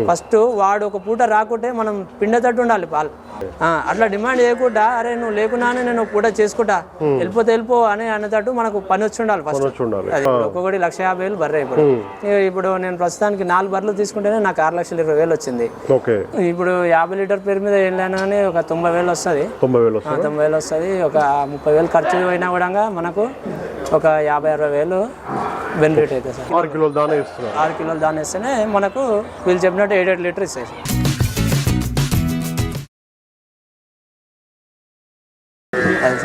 First వాడు ఒక పూట రాకుంటే మనం పిండేటట్టు ఉండాలి పాలు. అట్లా డిమాండ్ చేయకుండా అరే నువ్వు లేకున్నానే నేను పూట చేసుకుంటా వెళ్ళిపో అని అనేటట్టు మనకు పని వచ్చి ఉండాలి ఫస్ట్. ఒక్కొక్కటి 1,50,000 బర్రె. ఇప్పుడు నేను ప్రస్తుతానికి 4 బర్రెలు తీసుకుంటేనే నాకు 6,20,000 వచ్చింది. ఇప్పుడు 50 లీటర్ పేరు మీద వెళ్ళాను అని ఒక 90,000 వస్తుంది. 90,000 వస్తుంది. ఒక 30,000 ఖర్చు అయినా కూడా మనకు ఒక 50-60,000 బెనిఫిట్ అవుతుంది సార్. 6 కిలోలు దాని ఇస్తేనే మనకు వీళ్ళు చెప్పినట్టు 7 లీటర్ ఇస్తాయి.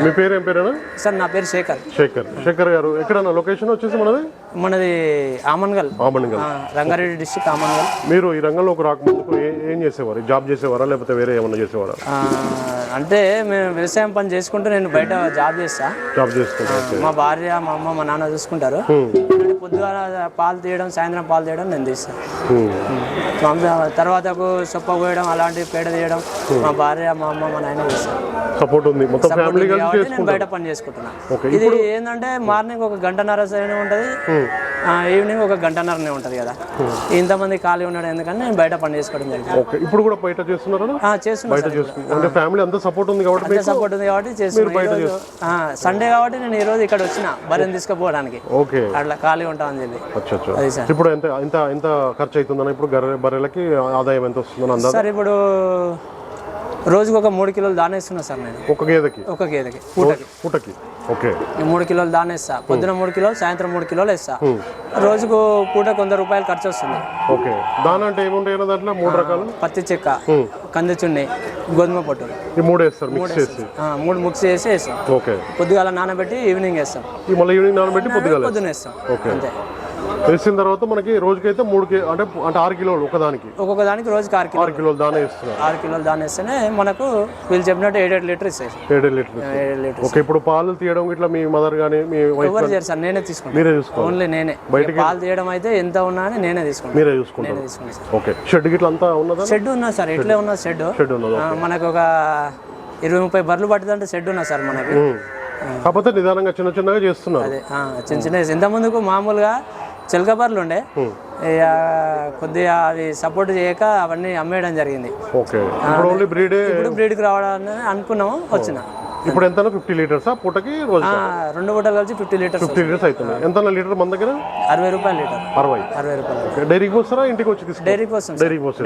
మీ పేరు ఏం పేరు సార్? నా పేరు శేఖర్ గారు. ఎక్కడ లొకేషన్ వచ్చేసి మనది ఆమన్గల్, రంగారెడ్డి డిస్ట్రిక్ట్ ఆమన్గల్. మీరు ఈ రంగంలోకి రాకముందుకు ఏం చేసేవారు? జాబ్ చేసేవారా లేకపోతే వేరే ఏమన్నా చేసేవారా? అంటే మేము వ్యవసాయం పని చేసుకుంటూ నేను బయట జాబ్ చేస్తా. మా భార్య మా అమ్మ మా నాన్న చూసుకుంటారు. పొద్దుగాల పాలు తీయడం సాయంత్రం పాలు తీయడం నేను తీస్తాను. తర్వాతకు సొప్ప పోయడం అలాంటి పేడ తీయడం మా భార్య మా అమ్మ మా నాయన చేస్తారు. సపోర్ట్ ఉంది మొత్తం ఫ్యామిలీ కలిసి నేను బయట పని చేసుకుంటున్నా. ఇది ఏంటంటే మార్నింగ్ ఒక 1.5 ఉంటది, ఈవినింగ్ ఒక 1.5 ఉంటది కదా. ఇంతమంది ఖాళీ ఉన్నాడు ఎందుకని నేను బయట పని చేసుకోవడం జరిగింది. ఇప్పుడు కూడా బయట చేస్తున్నారు. ఫ్యామిలీ అంతా సపోర్ట్ ఉంది కాబట్టి చేస్తున్నాను. సండే కాబట్టి నేను ఈ రోజు ఇక్కడ వచ్చిన బర్రెని తీసుకుపోవడానికి. అట్లా ఖాళీ ఉంటామని చెప్పి. ఇప్పుడు ఎంత ఖర్చు అవుతుందని ఇప్పుడు బర్రెలకి ఆదాయం ఎంత వస్తుందని సార్? ఇప్పుడు రోజుకి ఒక 3 కిలోలు దాన ఇస్తున్నా సార్ నేను. ఒక గేదెకి పూటకి 3 కిలోలు దాన ఇస్తా. పొద్దున 3 కిలోలు, సాయంత్రం 3 కిలోలు ఇస్తా. రోజుకు పూట 100 రూపాయలు ఖర్చు వస్తుంది. దాన అంటే ఏముంటాయి దాంట్లో? 3 రకాలు: పత్తి చెక్క, కంది చున్ని, గోధుమ పొట్టు. ఈ 3 వేస్తారు మిక్స్ చేసి. 3 మిక్స్ చేసి వేస్తాం. పొద్దుగాల నానబెట్టి ఈవినింగ్ వేస్తాం. మళ్ళీ ఈవినింగ్ నానబెట్టి పొద్దున వేస్తాం. అంతే. వేసిన తర్వాత మనకి రోజుకైతే 3 అంటే 6 కిలోలు ఒక్కొక్కదానికి రోజుకి 6 కిలోలు దాన ఇస్తున్నారు. 6 కిలోలు దాన ఇస్తేనే మనకు వీళ్ళు చెప్పినట్టు 7 లీటర్ ఇస్తాయి. 7 లీటర్. ఇప్పుడు పాలు తీయడం ఇట్లా మీ మదర్ గానీ మీ వైఫ్ ఎవరు చేయరు సార్, నేనే తీసుకుంటాను. మీరే చూసుకోవాలి? ఓన్లీ నేనే. బయటికి పాలు తీయడం అయితే ఎంత ఉన్నా అని నేనే తీసుకుంటాను. మీరే చూసుకుంటారు? షెడ్ గిట్లా అంతా ఉన్నదా? షెడ్ ఉన్నా సార్, ఇట్లే ఉన్నది షెడ్. మనకు ఒక 20-30 బర్రెలు పట్టిందంటే షెడ్ ఉన్నా సార్ మనకి. కాకపోతే నిదానంగా చిన్నగా చేస్తున్నారు. అదే చిన్న ఇంత ముందుకు మామూలుగా చిలక బర్రెలు ఉండే, కొద్దిగా అవి సపోర్ట్ చేయక అవన్నీ అమ్మేయడం జరిగింది. ఇప్పుడు బ్రీడ్కి రావడాన్ని అనుకున్నాము, వచ్చిన. ఇప్పుడు ఎంత? 50 లీటర్స్ పూటకి? 2 పూటలు కలిసి 50 లీటర్స్ అవుతుంది. ఎంత లీటర్ మన దగ్గర? 60 రూపాయలు లీటర్. 60 రూపాయలు. డైరీకి వస్తారా ఇంటికి వచ్చి తీసుకుంటారా?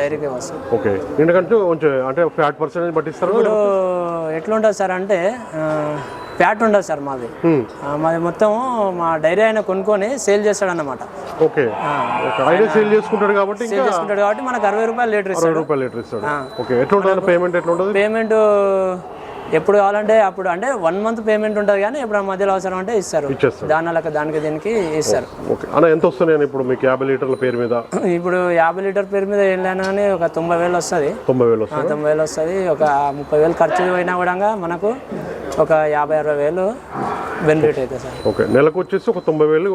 డైరీకి వస్తాం. ఎందుకంటే అంటే ఫ్యాట్ పర్సెంటేజ్ పట్టిస్తారు. ఇప్పుడు ఎట్లా ఉంటుంది సార్ అంటే ఫ్యాట్ ఉండదు సార్ మాది మొత్తం మా డైరీ అయినా కొనుక్కొని సేల్ చేస్తాడు అన్నమాట. సేల్ చేసుకుంటాడు కాబట్టి మనకు 60 రూపాయలు లీటర్ ఇస్తాడు. పేమెంట్ ఎప్పుడు కావాలంటే అప్పుడు, అంటే 1 మంత్ పేమెంట్ ఉంటుంది కానీ ఎప్పుడు మధ్యలో అవసరం అంటే ఇస్తారు. దానికి దీనికి ఇస్తారు. ఎంత వస్తున్నాయి ఇప్పుడు మీకు 50 లీటర్ల పేరు మీద? ఇప్పుడు 50 లీటర్ పేరు మీద వెళ్ళాను కానీ ఒక 90,000 వస్తుంది. 90,000 వస్తుంది. ఒక 30,000 ఖర్చు అయినా కూడా మనకు ఒక 50-60,000 బెనిఫిట్ అవుతుంది సార్. నెలకు వచ్చేసి ఒక 90,000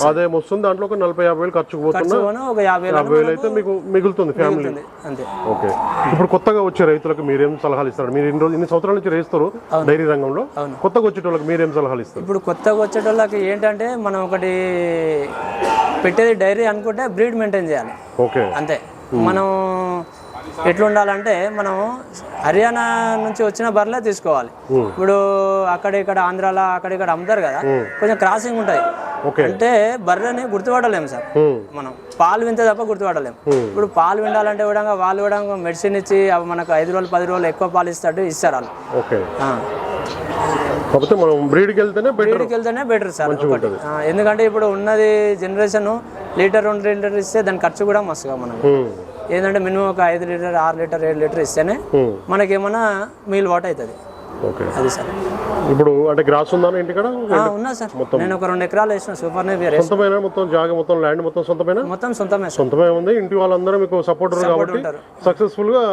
ఆదాయం వస్తుంది. దాంట్లో ఒక 40-50,000 ఖర్చు పోతున్నా ఒక 50,000 అయితే మీకు మిగులుతుంది ఫ్యామిలీ. అంతే. ఇప్పుడు కొత్తగా వచ్చే రైతులకు మీరేం సలహాలు ఇస్తారు? మీరు ఇన్ని సంవత్సరాల నుంచి రేస్తారు డైరీ రంగంలో, కొత్తగా వచ్చేటోళ్ళకి మీరేం సలహాలు ఇస్తారు? ఇప్పుడు కొత్తగా వచ్చేటోళ్ళకి ఏంటంటే మనం ఒకటి పెట్టేది డైరీ అనుకుంటే బ్రీడ్ మెయింటైన్ చేయాలి. అంతే. మనం ఎట్లా ఉండాలంటే మనం హర్యానా నుంచి వచ్చిన బర్రెలే తీసుకోవాలి. ఇప్పుడు అక్కడ ఇక్కడ ఆంధ్రాలో అక్కడ ఇక్కడ అమ్ముతారు కదా, కొంచెం క్రాసింగ్ ఉంటుంది. అంటే బర్రెని గుర్తుపడలేము సార్ మనం. పాలు వింటే తప్ప గుర్తుపడలేము. ఇప్పుడు పాలు వినాలంటే కూడా వాళ్ళు కూడా మెడిసిన్ ఇచ్చి అవి మనకు 5 రోజులు 10 రోజులు ఎక్కువ పాలు ఇస్తారు వాళ్ళు. కాకపోతే మనం బ్రీడ్కి వెళ్తేనే బెటర్ సార్. ఎందుకంటే ఇప్పుడు ఉన్నది జనరేషన్ లీటర్ 2 లీటర్ ఇస్తే దాని ఖర్చు కూడా మస్తుగా మనకు. ఏంటంటే మినిమం ఒక 5 లీటర్ 6 లీటర్ 7 లీటర్ ఇస్తేనే మనకేమన్నా మీల్ వాట్ అవుతుంది. అది సార్. ఇప్పుడు అంటే గ్రాస్ ఉందా ఇంటికాడ? ఉన్నా సార్. నేను ఒక 2 ఎకరాలు వేసిన సూపర్ నేపియర్. సొంతమైన మొత్తం జాగా మొత్తం ల్యాండ్ మొత్తం సొంతమే ఉంది. ఇంటి వాళ్ళందరూ మీకు సపోర్ట్ కాబట్టి సక్సెస్ఫుల్ గా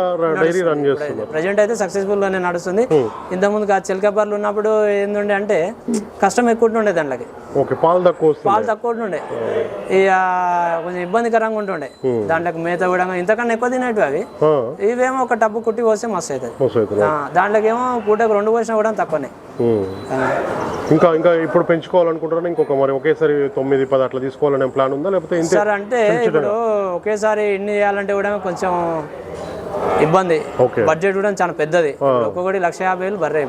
డైరీ రన్ చేస్తున్నారు. ప్రెజెంట్ అయితే సక్సెస్ఫుల్ గానే నడుస్తుంది. ఇంతకుముందు ఆ చిలక బర్రెలు ఉన్నప్పుడు ఏంటంటే అంటే కష్టం ఎక్కువ ఉండే దాంట్లోకి. పాలు తక్కువ ఉండే, ఇక కొంచెం ఇబ్బందికరంగా ఉంటుండే. దాంట్లోకి మేత కూడా ఇంతకన్నా ఎక్కువ తినేటివి అవి. ఇవేమో ఒక టబ్బు కుట్టి పోస్తే మస్తు అవుతుంది. దాంట్లోకి ఏమో పూటకు 2 పోసినా కూడా తక్కువనే. ఇంకా ఇంకా ఇప్పుడు పెంచుకోవాలనుకుంటారా ఇంకొక మరి ఒకేసారి 9-10 అట్లా తీసుకోవాలనే ప్లాన్ ఉందా లేకపోతే ఇంతే? సార్ అంటే ఇప్పుడు ఒకేసారి ఇన్ని చేయాలంటే కూడా కొంచెం ఇబ్బంది, బడ్జెట్ కూడా చాలా పెద్దది. ఒక్కొక్కటి 1,50,000 బర్రె.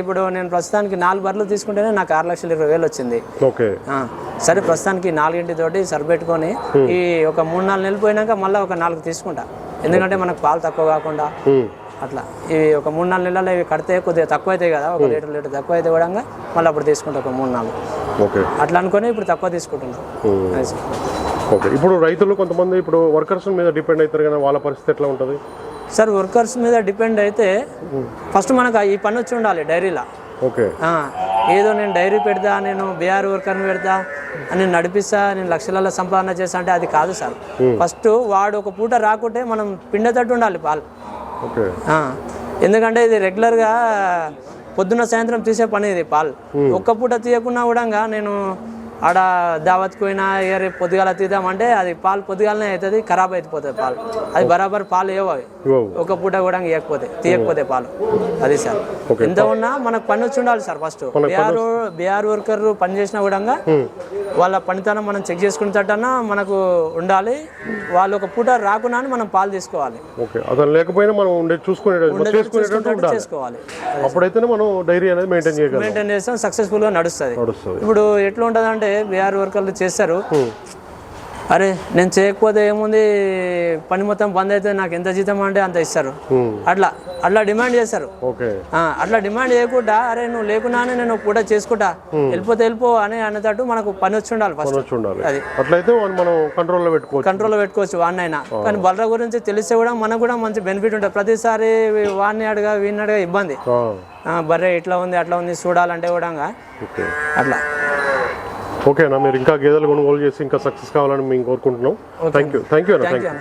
ఇప్పుడు నేను ప్రస్తుతానికి 4 బర్రెలు తీసుకుంటేనే నాకు 6,20,000 వచ్చింది. సరే ప్రస్తుతానికి 4 తోటి సరిపెట్టుకొని ఈ ఒక 3-4 నెలలు పోయినాక మళ్ళీ ఒక 4 తీసుకుంటా, ఎందుకంటే మనకు పాలు తక్కువ కాకుండా అట్లా. ఇవి ఒక 3-4 నెలలు ఇవి కడితే కొద్దిగా తక్కువ అవుతాయి కదా, ఒక లీటర్ తక్కువ అయితే కూడా మళ్ళీ అప్పుడు తీసుకుంటా ఒక 3-4 అట్లా అనుకుని ఇప్పుడు తక్కువ తీసుకుంటున్నాం. ఓకే, ఇప్పుడు రైతులు కొంతమంది ఇప్పుడు వర్కర్స్ మీద డిపెండ్ అవుతారు కదా, వాళ్ళ పరిస్థితి ఎట్లా ఉంటుంది సార్? వర్కర్స్ మీద డిపెండ్ అయితే ఫస్ట్ మనకు ఈ పని వచ్చి ఉండాలి డైరీలో. ఓకే, ఏదో నేను డైరీ పెడతా, నేను బీఆర్ వర్కర్ని పెడతా, నేను నడిపిస్తా, నేను లక్షలలో సంపాదన చేస్తా అంటే అది కాదు సార్. ఫస్ట్ వాడు ఒక పూట రాకుంటే మనం పిండేటట్టు ఉండాలి పాలు. ఎందుకంటే ఇది రెగ్యులర్గా పొద్దున్న సాయంత్రం తీసే పని ఇది పాలు. ఒక్క పూట తీయకుండా కూడా నేను ఆడ దావత్కి పోయినా రేపు పొద్దుగాల తీద్దామంటే అది పాలు పొద్దుగాలనే అవుతుంది, ఖరాబ్ అయిపోతుంది పాలు. అది బరాబర్ పాలు ఏవో అవి ఒక పూట కూడా తీయకపోతే పాలు. అది సార్ ఎంత ఉన్నా మనకు పని వచ్చి ఉండాలి సార్. ఫస్ట్ బీఆర్ వర్కర్ పని చేసినా కూడా వాళ్ళ పనితనం మనం చెక్ చేసుకునేటట్టన్నా మనకు ఉండాలి. వాళ్ళు ఒక పూట రాకున్నా మనం పాలు తీసుకోవాలి. లేకపోయినా మనం చేసుకోవాలి. అప్పుడైతే మనం డైరీ అనేది మెయింటైన్ చేస్తాం, సక్సెస్ఫుల్ గా నడుస్తుంది. ఇప్పుడు ఎట్లా ఉంటుంది అంటే బీఆర్ వర్కర్లు చేస్తారు, అరే నేను చేయకపోతే ఏముంది, పని మొత్తం బంద్ అయితే నాకు ఎంత జీతం అంటే అంత ఇస్తారు. అట్లా డిమాండ్ చేస్తారు. అట్లా డిమాండ్ చేయకుండా అరే నువ్వు లేకున్నానే నేను పూట చేసుకుంటా, వెళ్ళిపో అని అన్నట్టు మనకు పని వచ్చి ఉండాలి ఫస్ట్. అది అట్లయితే మనం కంట్రోల్లో పెట్టుకోవచ్చు వాడినైనా. కానీ బర్రె గురించి తెలిస్తే కూడా మనకు కూడా మంచి బెనిఫిట్ ఉంటుంది. ప్రతిసారి వాడిని అడగా వీడిని అడగా ఇబ్బంది. బర్రె ఇట్లా ఉంది అట్లా ఉంది చూడాలంటే కూడా అట్లా. ఓకేనా, మీరు ఇంకా గేదెలు కొనుగోలు చేసి ఇంకా సక్సెస్ కావాలని మేము కోరుకుంటున్నాం. థ్యాంక్ యూ అన్న.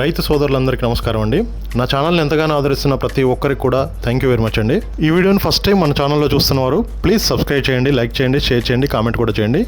రైతు సోదరులందరికీ నమస్కారం అండి. నా ఛానల్ని ఎంతగానో ఆదరిస్తున్న ప్రతి ఒక్కరికి కూడా థ్యాంక్ యూ వెరీ మచ్ అండి. ఈ వీడియోని ఫస్ట్ టైం మన ఛానల్లో చూస్తున్నవారు ప్లీజ్ సబ్స్క్రైబ్ చేయండి, లైక్ చేయండి, షేర్ చేయండి, కామెంట్ కూడా చేయండి.